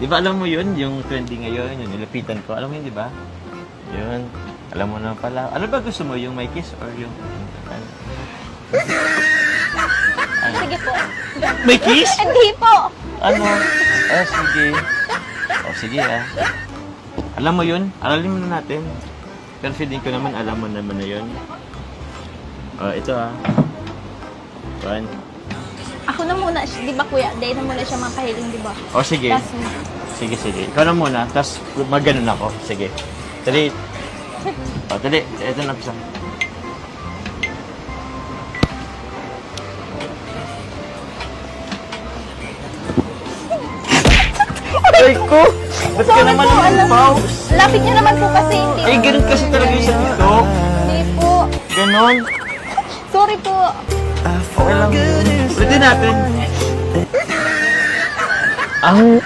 Di ba alam mo yun, yung trending ngayon, yung nilapitan ko. Alam mo yun, di ba? Yun. Alam mo na pala. Ano ba gusto mo? Yung may kiss or yung... Sige po. May kiss? Hindi po. Ano? Sige. Sige Alam mo yun? Aralin mo na natin. Pero feeling ko naman, alam mo naman na yun. Ito One. Ako na muna, di ba kuya? Dahil na muna siya makahiling, di ba? Sige. Sige. Ikaw na muna, tapos maganon ako. Sige. Dali. Dali. Ito na pisa. Ay ko! Ba't ka naman lumampaw? Lapit niya naman po kasi hindi. Ay, ganun kasi talaga yung sa TikTok. Hindi po. Ganon. Sorry po. Okay lang. Ulitin natin. Ang